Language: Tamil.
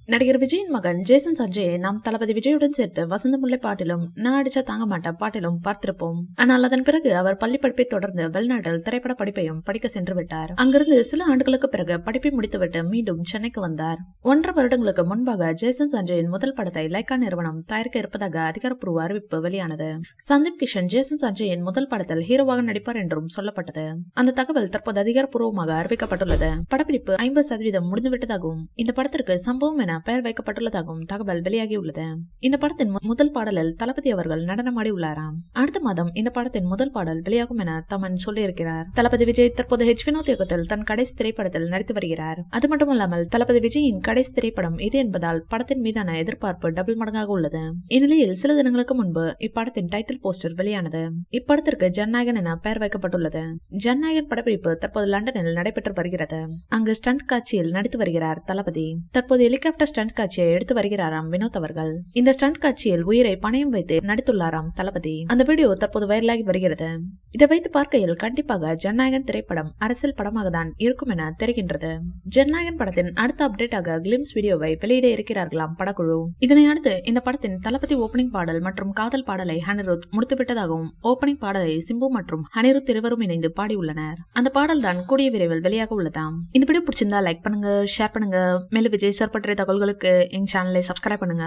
நடிகர் விஜயின் மகன் ஜேசன் சஞ்சயை நாம் தளபதி விஜயுடன் சேர்த்து வசந்த முல்லை பாட்டிலும் நான் அடிச்சா தாங்க மாட்ட பாட்டிலும் பார்த்திருப்போம். ஆனால் அதன் பிறகு அவர் பள்ளி படிப்பை தொடர்ந்து வெளிநாட்டில் திரைப்பட படிப்பையும் படிக்க சென்று விட்டார். அங்கிருந்து சில ஆண்டுகளுக்கு பிறகு படிப்பை முடித்துவிட்டு மீண்டும் சென்னைக்கு வந்தார். 1.5 வருடங்களுக்கு முன்பாக ஜேசன் சஞ்சயின் முதல் படத்தை லைக்கா நிறுவனம் தயாரிக்க இருப்பதாக அதிகாரப்பூர்வ அறிவிப்பு வெளியானது. சந்தீப் கிஷன் ஜேசன் சஞ்சயின் முதல் படத்தில் ஹீரோவாக நடிப்பார் என்றும் சொல்லப்பட்டது. அந்த தகவல் தற்போது அதிகாரப்பூர்வமாக அறிவிக்கப்பட்டுள்ளது. படப்பிடிப்பு 50% முடிந்துவிட்டதாகவும் இந்த படத்திற்கு சம்பவம் என பெயர் வைக்கப்பட்டுள்ளதாகவும் தகவல் வெளியாகியுள்ளது. இந்த படத்தின் முதல் பாடலில் தளபதி அவர்கள் நடனமாடி உள்ளாராம். அடுத்த மாதம் இந்த படத்தின் முதல் பாடல் வெளியாகும் என தமன் சொல்லியிருக்கிறார். தளபதி விஜய் தற்போது வினோத் இயக்கத்தில் தன் கடைசி திரைப்படத்தில் நடித்து வருகிறார். அது மட்டுமல்லாமல் தளபதி விஜயின் கடைசி திரைப்படம் இது என்பதால் படத்தின் மீதான எதிர்பார்ப்பு டபுள் மடங்காக உள்ளது. இந்நிலையில் சில தினங்களுக்கு முன்பு இப்படத்தின் டைட்டில் போஸ்டர் வெளியானது. இப்படத்திற்கு ஜனநாயகன் என பெயர் வைக்கப்பட்டுள்ளது. ஜனநாயகன் படப்பிடிப்பு தற்போது லண்டனில் நடைபெற்று வருகிறது. அங்கு ஸ்டண்ட் காட்சியில் நடித்து வருகிறார் தளபதி. தற்போது ஹெலிகாப்டர் ஸ்டண்ட் காட்சியை எடுத்து வருகிறாராம் வினோத் அவர்கள். இந்த ஸ்டண்ட் காட்சியில் உயிரை பணயம் வைத்து நடித்துள்ளாராம் தளபதி. அந்த வீடியோ தற்போது வைரலாகி வருகிறது. இதை வைத்து பார்க்கையில் கண்டிப்பாக ஜனநாயகன் திரைப்படம் அரசியல் படமாக தான் இருக்கும் என தெரிகின்றது. ஜனநாயகன் படத்தின் அடுத்த அப்டேட்டாக கிளிம்ஸ் வீடியோவை வெளியிட இருக்கிறார்களாம் படக்குழு. இதனை அடுத்து இந்த படத்தின் தளபதி ஓபனிங் பாடல் மற்றும் காதல் பாடலை அனிருத் முடித்துவிட்டதாகவும் ஓபனிங் பாடலை சிம்பு மற்றும் அனிருத் இருவரும் இணைந்து பாடியுள்ளனர். அந்த பாடல் தான் கூடிய விரைவில் வெளியாக உள்ளதாம். இந்த வீடியோ பிடிச்சிருந்தா லைக் பண்ணுங்க, ஷேர் பண்ணுங்க. மேலும் விஜய் சார் பற்றிய தகவல்களுக்கு எங்க சேனலை சப்ஸ்கிரைப் பண்ணுங்க.